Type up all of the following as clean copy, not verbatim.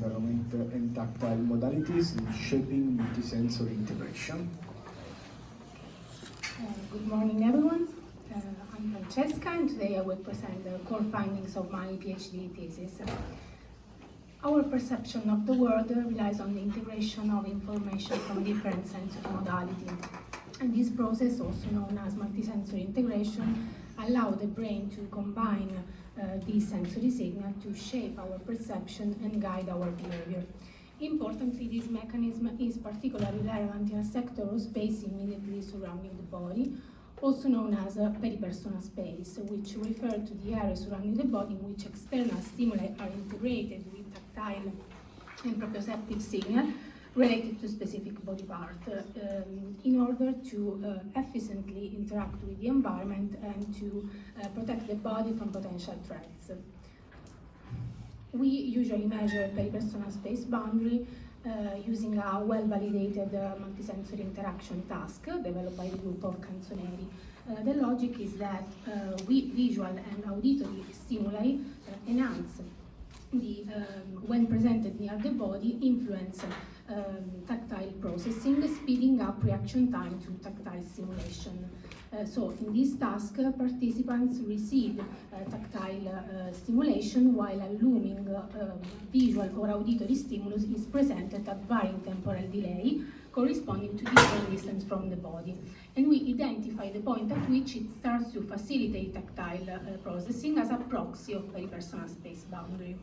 environment and tactile modalities in shaping multisensory integration. Good morning, everyone. I'm Francesca, and today I will present the core findings of my PhD thesis. Our perception of the world relies on the integration of information from different sensory modalities. And this process, also known as multisensory integration, allows the brain to combine these sensory signals to shape our perception and guide our behavior. Importantly, this mechanism is particularly relevant in a sector of space immediately surrounding the body, also known as peripersonal space, which refer to the area surrounding the body in which external stimuli are integrated with tactile and proprioceptive signal related to specific body part in order to efficiently interact with the environment and to protect the body from potential threats. We usually measure peripersonal space boundary using a well-validated multisensory interaction task developed by the group of Canzoneri. The logic is that visual and auditory stimuli enhance when presented near the body, influence tactile processing, speeding up reaction time to tactile stimulation. So in this task, participants receive tactile stimulation while a looming visual or auditory stimulus is presented at varying temporal delay corresponding to different distance from the body. And we identify the point at which it starts to facilitate tactile processing as a proxy of peripersonal space boundary.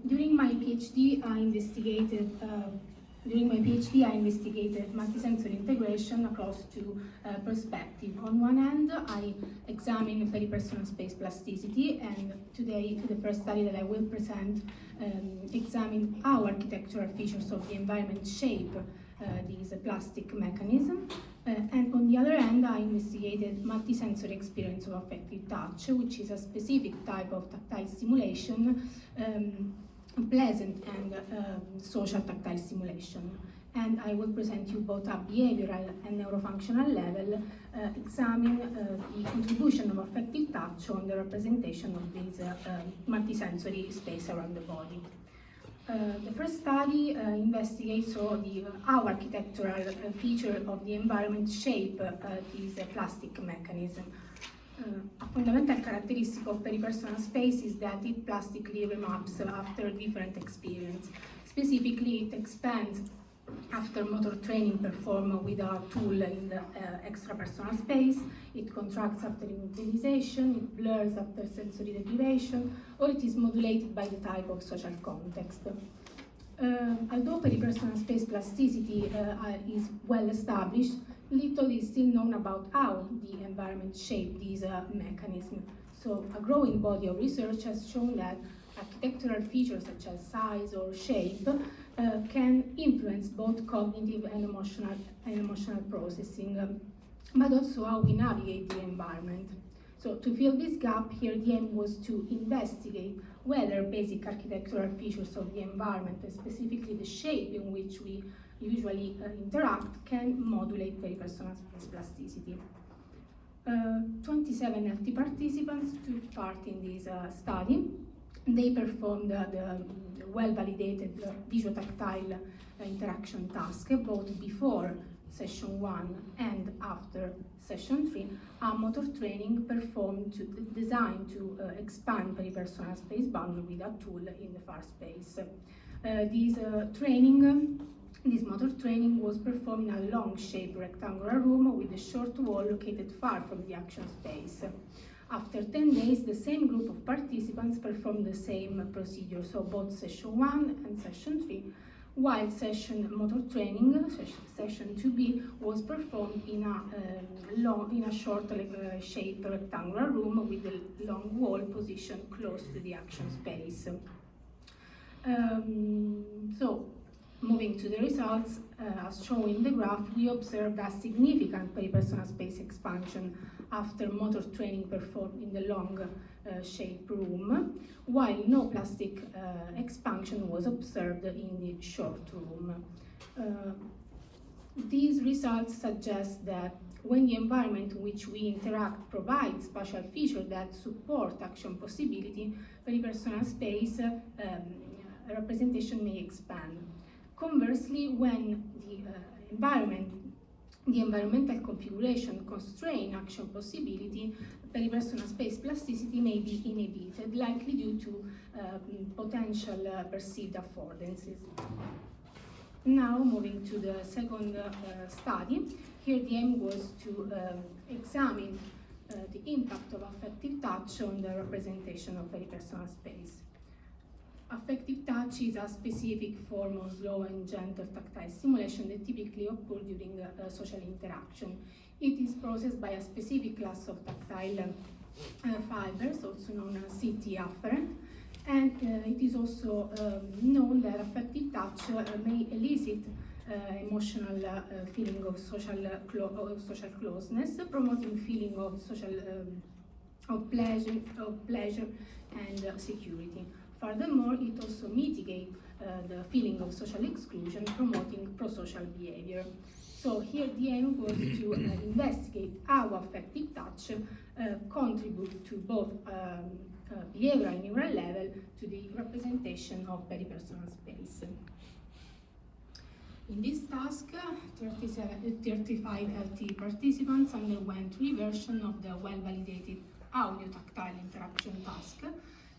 During my PhD, I investigated multisensory integration across two perspectives. On one hand, I examined peripersonal space plasticity, and today the first study that I will present examine how architectural features of the environment shape these plastic mechanism. And on the other hand, I investigated multisensory experience of affective touch, which is a specific type of tactile stimulation, pleasant and social tactile stimulation. And I will present you both at behavioral and neurofunctional level, examine the contribution of affective touch on the representation of this multisensory space around the body. The first study investigates how architectural feature of the environment shape this plastic mechanism. A fundamental characteristic of peripersonal space is that it plastically remaps after different experience. Specifically, it expands after motor training performed with a tool in the extrapersonal space, it contracts after immobilization, it blurs after sensory deprivation, or it is modulated by the type of social context. Although peripersonal space plasticity is well established, little is still known about how the environment shapes these mechanisms. So a growing body of research has shown that architectural features such as size or shape can influence both cognitive and emotional processing, but also how we navigate the environment. So to fill this gap here, the aim was to investigate whether basic architectural features of the environment, and specifically the shape in which we usually interact, can modulate peripersonal space plasticity. 27 healthy participants took part in this study. They performed the well-validated visuotactile interaction task both before session 1 and after session 3, a motor training performed designed to expand peripersonal space boundary with a tool in the far space. This motor training was performed in a long-shaped rectangular room with a short wall located far from the action space. After 10 days, the same group of participants performed the same procedure, so both session 1 and session 3, while session motor training, session 2B, was performed in a short shaped rectangular room with a long wall positioned close to the action space. So, moving to the results, as shown in the graph, we observed a significant peripersonal space expansion after motor training performed in the long shaped room, while no plastic expansion was observed in the short room. These results suggest that when the environment in which we interact provides spatial features that support action possibility, peripersonal space representation may expand. Conversely, when the environmental configuration constrain action possibility, peripersonal space plasticity may be inhibited, likely due to potential perceived affordances. Now, moving to the second study, here the aim was to examine the impact of affective touch on the representation of peripersonal space. Affective touch is a specific form of slow and gentle tactile stimulation that typically occurs during social interaction. It is processed by a specific class of tactile fibers, also known as CT afferent, and it is also known that affective touch may elicit emotional feeling of social closeness, promoting feeling of of pleasure and security. Furthermore, it also mitigates the feeling of social exclusion, promoting prosocial behavior. So here the aim was to investigate how affective touch contribute to both behavioral and neural level to the representation of peripersonal space. In this task, 35 healthy participants underwent reversion of the well-validated audio-tactile interaction task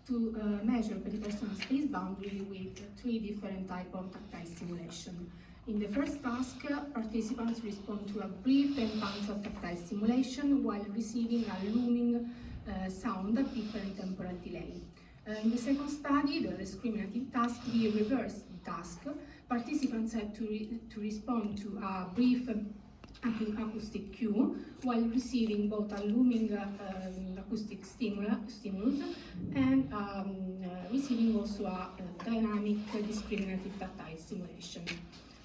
to measure peripersonal space boundary with 3 different types of tactile stimulation. In the first task, participants respond to a brief and punctual tactile stimulation while receiving a looming sound at different temporal delay. In the second study, the discriminative task, the reverse task, participants had to respond to a brief acoustic cue while receiving both a looming acoustic stimulus and receiving also a dynamic discriminative tactile stimulation.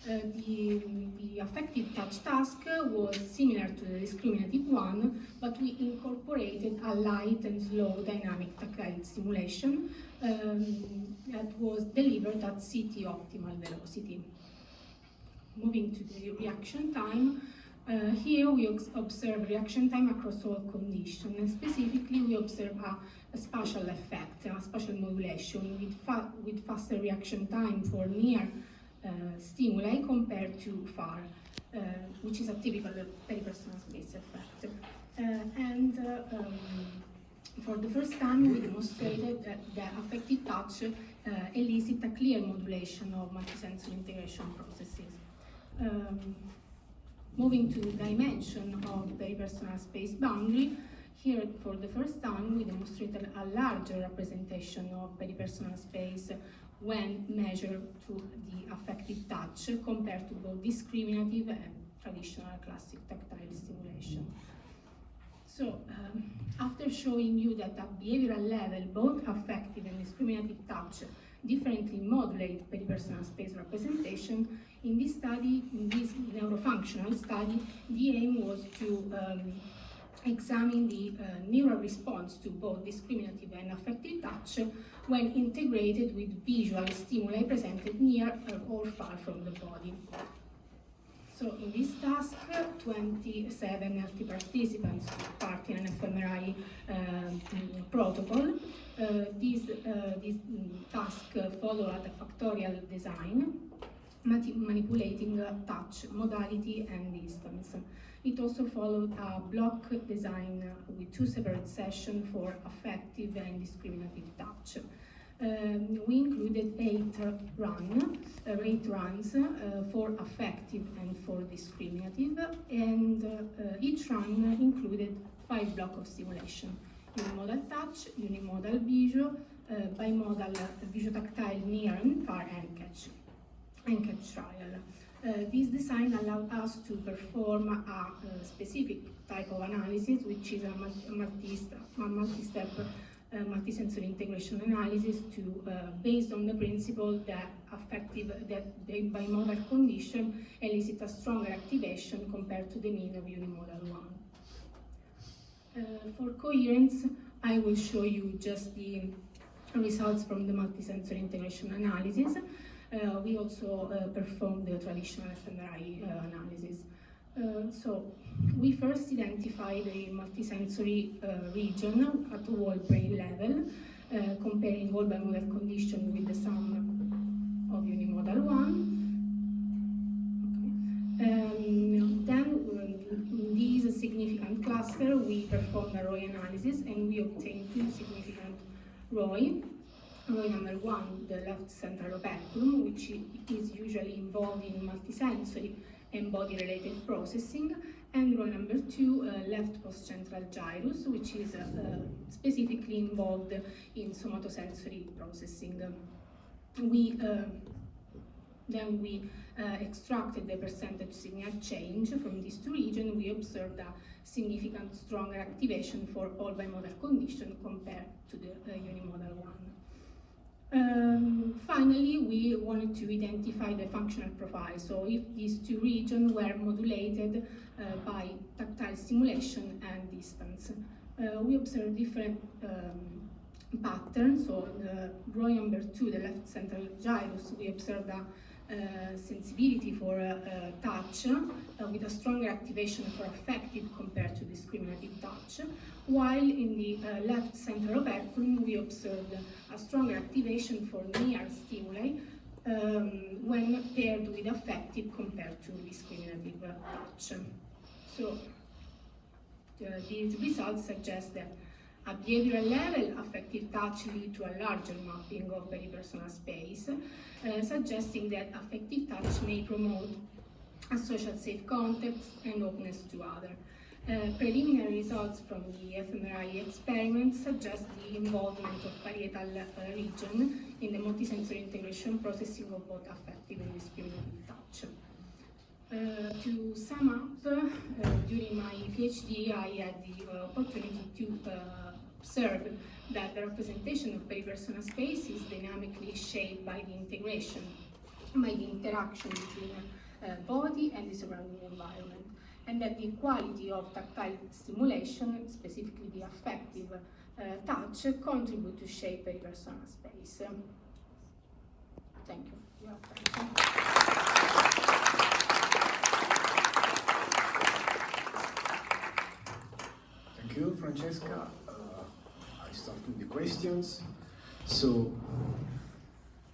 The affective touch task was similar to the discriminative one, but we incorporated a light and slow dynamic tactile stimulation that was delivered at CT optimal velocity. Moving to the reaction time, here we observe reaction time across all conditions, and specifically we observe a spatial effect, a spatial modulation with faster reaction time for near stimuli compared to far, which is a typical peripersonal space effect. For the first time, we demonstrated that the affective touch elicits a clear modulation of multisensory integration processes. Moving to the dimension of peripersonal space boundary, here for the first time we demonstrated a larger representation of peripersonal space when measured through the affective touch compared to both discriminative and traditional classic tactile stimulation. So, after showing you that at behavioral level, both affective and discriminative touch differently modulate peripersonal space representation, in this study, in this neurofunctional study, the aim was to examine the neural response to both discriminative and affective touch when integrated with visual stimuli presented near or far from the body. So in this task, 27 healthy participants took part in an fMRI protocol. This task followed a factorial design, manipulating touch, modality, and distance. It also followed a block design with 2 separate sessions for affective and discriminative touch. We included 8 runs for affective and for discriminative, and each run included 5 blocks of stimulation: unimodal touch, unimodal visual, bimodal visuotactile near and far, and catch trial. This design allowed us to perform a specific type of analysis, which is a multi-step multisensory integration analysis based on the principle that the bimodal condition elicit a stronger activation compared to the mean of unimodal one. For coherence, I will show you just the results from the multisensory integration analysis. We also performed the traditional fMRI analysis. So we first identified a multisensory region at the whole brain level, comparing all bimodal condition with the sum semester, we performed a ROI analysis and we obtained two significant ROI. ROI number one, the left central operculum, which is usually involved in multisensory and body-related processing, and ROI number two, left postcentral gyrus, which is specifically involved in somatosensory processing. Then we extracted the percentage signal change from these two regions. We observed a significant stronger activation for all bimodal conditions compared to the unimodal one. Finally, we wanted to identify the functional profile, so if these two regions were modulated by tactile stimulation and distance. We observed different patterns, so in the ROI number two, the left central gyrus, we observed a sensibility for touch with a stronger activation for affective compared to discriminative touch, while in the left central operculum we observed a stronger activation for near stimuli when paired with affective compared to discriminative touch. So these results suggest that at behavioral level, affective touch leads to a larger mapping of peripersonal space, suggesting that affective touch may promote a social safe context and openness to others. Preliminary results from the fMRI experiment suggest the involvement of parietal region in the multisensory integration processing of both affective and discriminative touch. To sum up, during my PhD, I had the opportunity to observe that the representation of peripersonal space is dynamically shaped by the integration, by the interaction between body and the surrounding environment, and that the quality of tactile stimulation, specifically the affective touch, contribute to shape peripersonal space. Thank you for your attention. Thank you, Francesca. I start with the questions. So,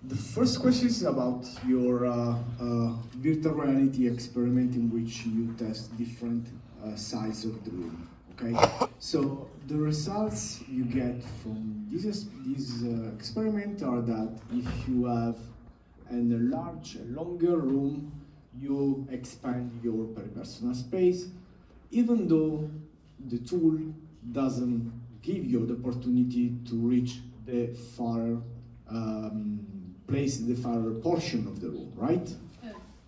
the first question is about your virtual reality experiment in which you test different sizes of the room. Okay, so the results you get from this experiment are that if you have a longer room, you expand your peripersonal space, even though the tool doesn't give you the opportunity to reach the far place, the far portion of the room, right?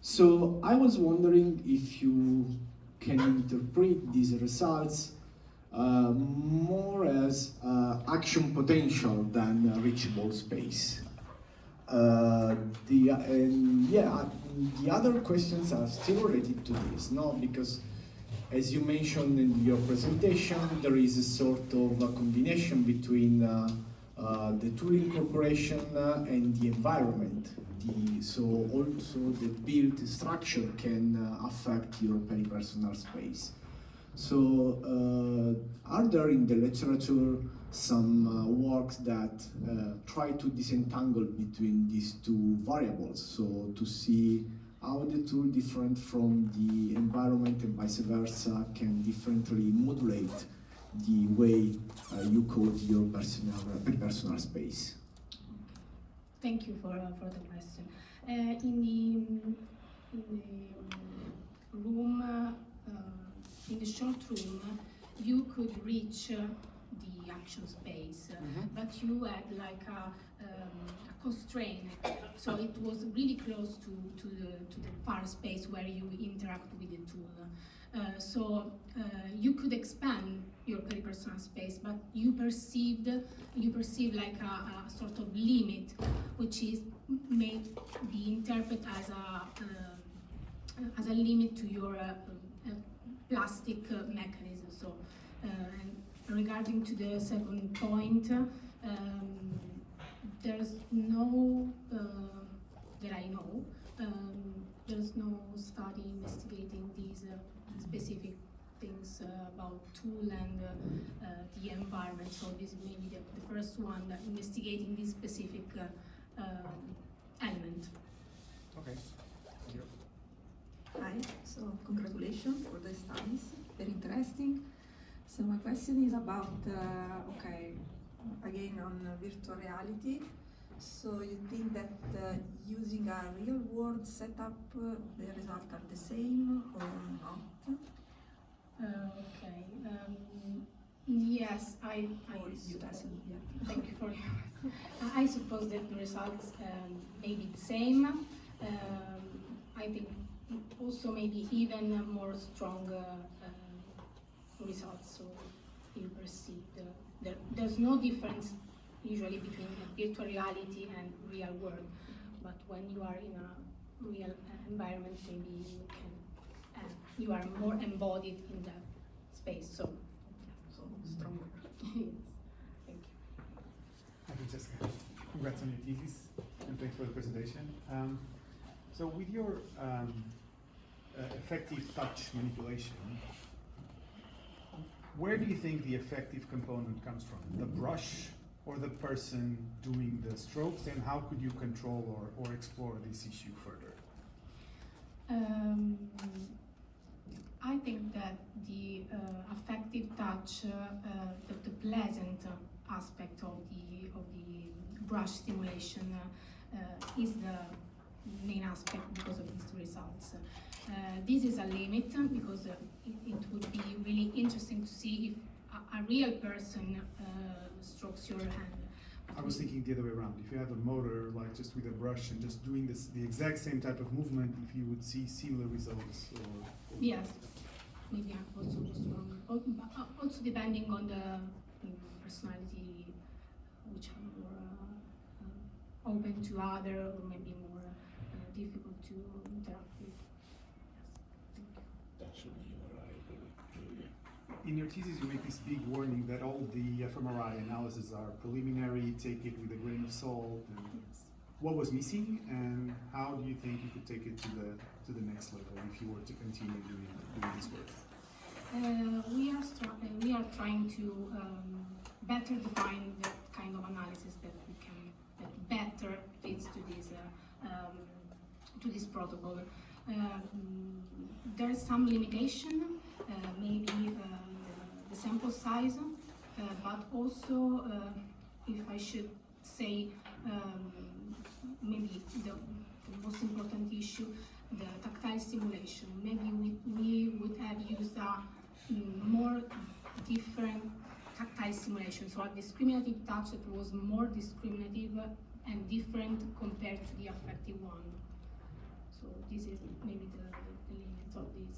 So I was wondering if you can interpret these results more as action potential than reachable space. The other questions are still related to this, no? Because as you mentioned in your presentation, there is a sort of a combination between the tool incorporation and the environment. So also the built structure can affect your peripersonal space. So are there in the literature some works that try to disentangle between these two variables, so to see how the tool different from the environment and vice versa can differently modulate the way you code your peripersonal space? Thank you for the question. In the short room, you could reach the action space, but you had like a constraint, so it was really close to the far space where you interact with the tool. So you could expand your peripersonal space, but you perceive like a sort of limit, which is may be interpreted as a limit to your plastic mechanism. So, and regarding to the second point, there's no that I know. There's no study investigating these specific things about tool and the environment. So this is maybe the first one investigating this specific element. Okay. Thank you. Hi, so congratulations for the studies, very interesting. So my question is about, okay, again on virtual reality. So you think that using a real world setup, the results are the same or not? Okay. Yes, I Or you doesn't yet? thank you for your I suppose that the results may be the same. I think also maybe even more strong results. So you perceive there's no difference usually between virtual reality and real world. But when you are in a real environment, maybe you can you are more embodied in that space. So stronger. Yes. Thank you. Hi, Francesca. Congrats on your thesis and thanks for the presentation. So with your effective touch manipulation, where do you think the effective component comes from? The brush or the person doing the strokes, and how could you control or explore this issue further? I think that the affective touch, the pleasant aspect of the brush stimulation is the main aspect because of these results. This is a limit because it would be really interesting to see if a real person strokes your hand. I was thinking the other way around. If you have a motor, like just with a brush and just doing the exact same type of movement, if you would see similar results. Yes, maybe also strong. Also depending on the personality, which are more open to other, or maybe more difficult to interact with. That should be right. In your thesis, you make this big warning that all the fMRI analyses are preliminary, take it with a grain of salt. And Yes. what was missing, and how do you think you could take it to the next level if you were to continue doing this work? We are trying to better define the kind of analysis that better fits to this protocol. There is some limitation, maybe the sample size, but also, if I should say, maybe the most important issue, the tactile stimulation. Maybe we would have used a more different tactile stimulation, so a discriminative touch that was more discriminative and different compared to the affective one. So this is maybe the limit of this.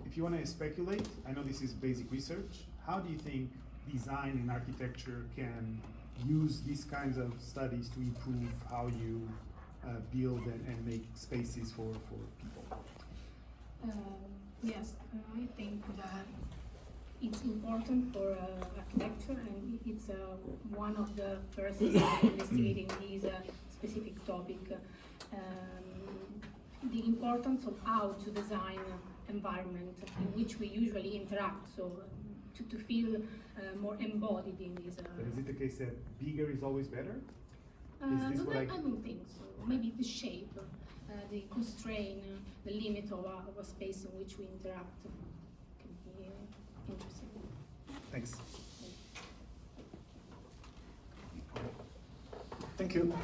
If you want to speculate, I know this is basic research, how do you think design and architecture can use these kinds of studies to improve how you build and make spaces for people? Yes, I think that it's important for architecture, and it's one of the first investigating this specific topic. The importance of how to design environment in which we usually interact, so to feel more embodied in this. But is it the case that bigger is always better? Is this what I don't think so. Maybe the shape, the constraint, the limit of a space in which we interact can be interesting. Thanks. Thank you.